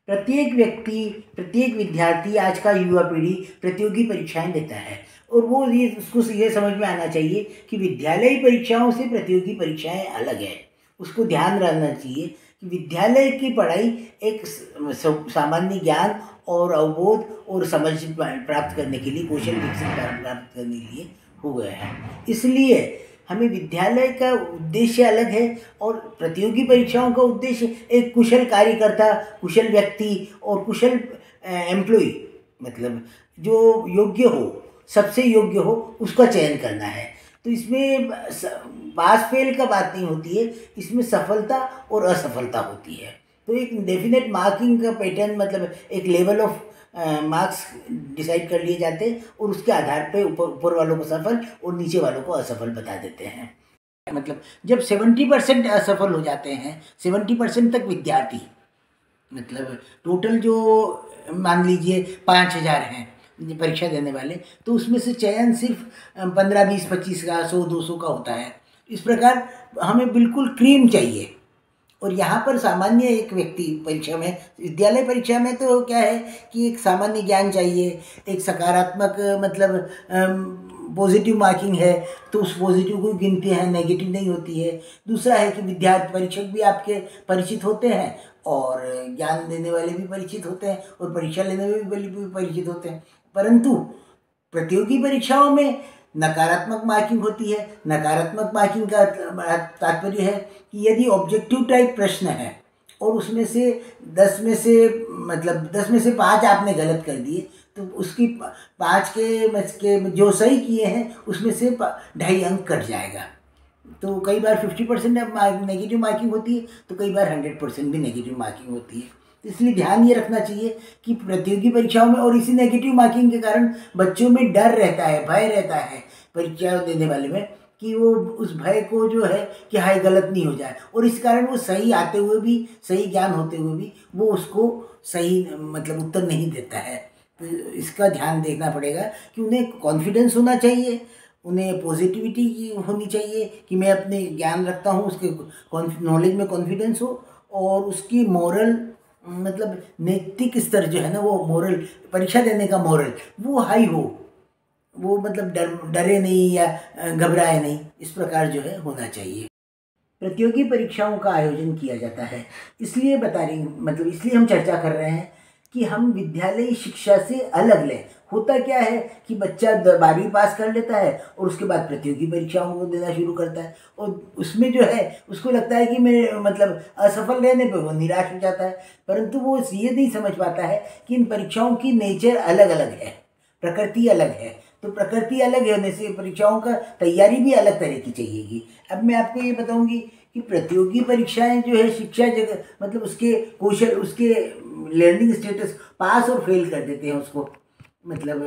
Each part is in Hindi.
प्रत्येक व्यक्ति, प्रत्येक विद्यार्थी, आज का युवा पीढ़ी प्रतियोगी परीक्षाएं देता है और वो ये उसको ये समझ में आना चाहिए कि विद्यालयी परीक्षाओं से प्रतियोगी परीक्षाएं अलग है। उसको ध्यान रखना चाहिए कि विद्यालय की पढ़ाई एक सामान्य ज्ञान और अवबोध और समझ प्राप्त करने के लिए, कौशल विकसित प्राप्त करने के लिए हो गया है। इसलिए हमें विद्यालय का उद्देश्य अलग है और प्रतियोगी परीक्षाओं का उद्देश्य एक कुशल कार्यकर्ता, कुशल व्यक्ति और कुशल एम्प्लॉय, मतलब जो योग्य हो, सबसे योग्य हो, उसका चयन करना है। तो इसमें पास फेल का बात नहीं होती है, इसमें सफलता और असफलता होती है। तो एक डेफिनेट मार्किंग का पैटर्न, मतलब एक लेवल ऑफ मार्क्स डिसाइड कर लिए जाते हैं और उसके आधार पे ऊपर वालों को सफल और नीचे वालों को असफल बता देते हैं। मतलब जब 70% असफल हो जाते हैं, 70% तक विद्यार्थी, मतलब टोटल जो मान लीजिए 5000 हैं परीक्षा देने वाले, तो उसमें से चयन सिर्फ 15, 20, 25 का, 100, 200 का होता है। इस प्रकार हमें बिल्कुल क्रीम चाहिए। और यहाँ पर सामान्य एक व्यक्ति परीक्षा में, विद्यालय परीक्षा में तो क्या है कि एक सामान्य ज्ञान चाहिए, एक सकारात्मक, मतलब पॉजिटिव मार्किंग है तो उस पॉजिटिव को गिनते हैं, नेगेटिव नहीं होती है। दूसरा है कि विद्यार्थी, परीक्षक भी आपके परिचित होते हैं और ज्ञान देने वाले भी परिचित होते हैं और परीक्षा लेने वाले भी परिचित होते हैं। परंतु प्रतियोगी परीक्षाओं में नकारात्मक मार्किंग होती है। नकारात्मक मार्किंग का तात्पर्य है कि यदि ऑब्जेक्टिव टाइप प्रश्न है और उसमें से 10 में से, मतलब 10 में से 5 आपने गलत कर दिए, तो उसकी 5 के जो सही किए हैं उसमें से 2.5 अंक कट जाएगा। तो कई बार 50% नेगेटिव मार्किंग होती है, तो कई बार 100% भी नेगेटिव मार्किंग होती है। इसलिए ध्यान ये रखना चाहिए कि प्रतियोगी परीक्षाओं में, और इसी नेगेटिव मार्किंग के कारण बच्चों में डर रहता है, भय रहता है परीक्षा देने वाले में, कि वो उस भय को जो है कि हाय गलत नहीं हो जाए, और इस कारण वो सही आते हुए भी, सही ज्ञान होते हुए भी वो उसको सही, मतलब उत्तर नहीं देता है। तो इसका ध्यान देखना पड़ेगा कि उन्हें कॉन्फिडेंस होना चाहिए, उन्हें पॉजिटिविटी होनी चाहिए कि मैं अपने ज्ञान रखता हूँ, उसके नॉलेज में कॉन्फिडेंस हो, और उसकी मोरल, मतलब नैतिक स्तर जो है ना, वो मोरल, परीक्षा देने का मोरल वो हाई हो, वो मतलब डरे नहीं या घबराए नहीं, इस प्रकार जो है होना चाहिए। प्रतियोगी परीक्षाओं का आयोजन किया जाता है, इसलिए बता रही, मतलब इसलिए हम चर्चा कर रहे हैं कि हम विद्यालयी शिक्षा से अलग लें। होता क्या है कि बच्चा 12वीं पास कर लेता है और उसके बाद प्रतियोगी परीक्षाओं को देना शुरू करता है, और उसमें जो है उसको लगता है कि मैं, मतलब असफल रहने पर वो निराश हो जाता है। परंतु वो ये नहीं समझ पाता है कि इन परीक्षाओं की नेचर अलग अलग है, प्रकृति अलग है। तो प्रकृति अलग होने से परीक्षाओं का तैयारी भी अलग तरह की चाहिएगी। अब मैं आपको ये बताऊंगी कि प्रतियोगी परीक्षाएं जो है शिक्षा जगह, मतलब उसके कौशल, उसके लर्निंग स्टेटस, पास और फेल कर देते हैं उसको, मतलब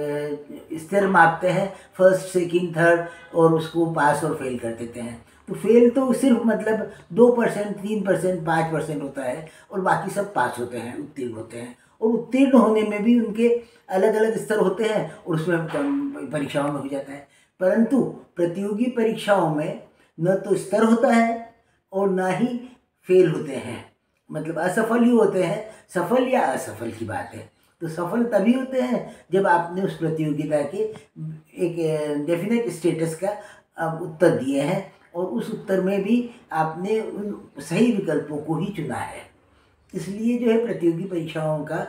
स्तर मापते हैं, फर्स्ट, सेकंड, थर्ड, और उसको पास और फेल कर देते हैं। तो फेल तो सिर्फ मतलब 2%, 3%, 5% होता है, और बाकी सब पास होते हैं, उत्तीर्ण होते हैं। और उत्तीर्ण होने में भी उनके अलग अलग स्तर होते हैं और उसमें परीक्षाओं में हो जाता है। परंतु प्रतियोगी परीक्षाओं में न तो स्तर होता है और ना ही फेल होते हैं, मतलब असफल ही होते हैं। सफल या असफल की बात है। तो सफल तभी होते हैं जब आपने उस प्रतियोगिता के एक डेफिनेट स्टेटस का उत्तर दिए हैं, और उस उत्तर में भी आपने उन सही विकल्पों को ही चुना है। इसलिए जो है प्रतियोगी परीक्षाओं का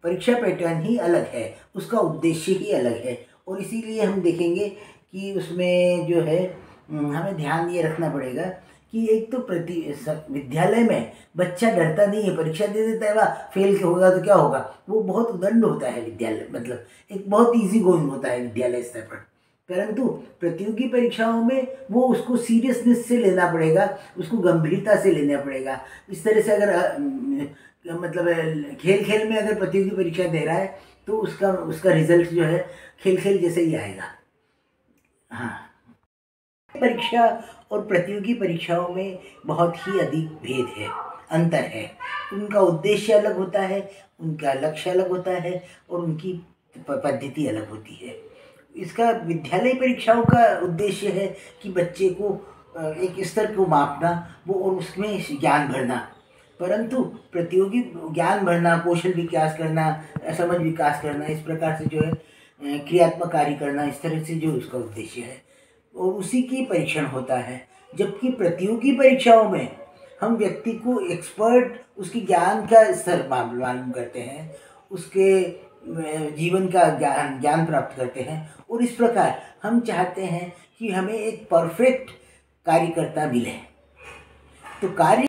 परीक्षा पैटर्न ही अलग है, उसका उद्देश्य ही अलग है, और इसीलिए हम देखेंगे कि उसमें जो है हमें ध्यान ये रखना पड़ेगा कि एक तो विद्यालय में बच्चा डरता नहीं है, परीक्षा दे देता है, वह फेल होगा तो क्या होगा, वो बहुत उदंड होता है विद्यालय, मतलब एक बहुत इजी गोइंग होता है विद्यालय स्तर पर। परंतु प्रतियोगी परीक्षाओं में वो उसको सीरियसनेस से लेना पड़ेगा, उसको गंभीरता से लेना पड़ेगा। इस तरह से अगर मतलब खेल खेल में अगर प्रतियोगी परीक्षा दे रहा है तो उसका रिजल्ट जो है खेल खेल जैसे ही आएगा। हाँ, परीक्षा और प्रतियोगी परीक्षाओं में बहुत ही अधिक भेद है, अंतर है। उनका उद्देश्य अलग होता है, उनका लक्ष्य अलग होता है, और उनकी पद्धति अलग होती है। इसका विद्यालय परीक्षाओं का उद्देश्य है कि बच्चे को एक स्तर को मापना, वो और उसमें ज्ञान भरना। परंतु प्रतियोगी ज्ञान बढ़ना, कौशल विकास करना, समझ विकास करना, इस प्रकार से जो है क्रियात्मक कार्य करना, इस तरह से जो उसका उद्देश्य है और उसी की परीक्षण होता है। जबकि प्रतियोगी परीक्षाओं में हम व्यक्ति को एक्सपर्ट, उसकी ज्ञान का स्तर मालूम करते हैं, उसके जीवन का ज्ञान प्राप्त करते हैं और इस प्रकार हम चाहते हैं कि हमें एक परफेक्ट कार्यकर्ता मिले। तो कार्य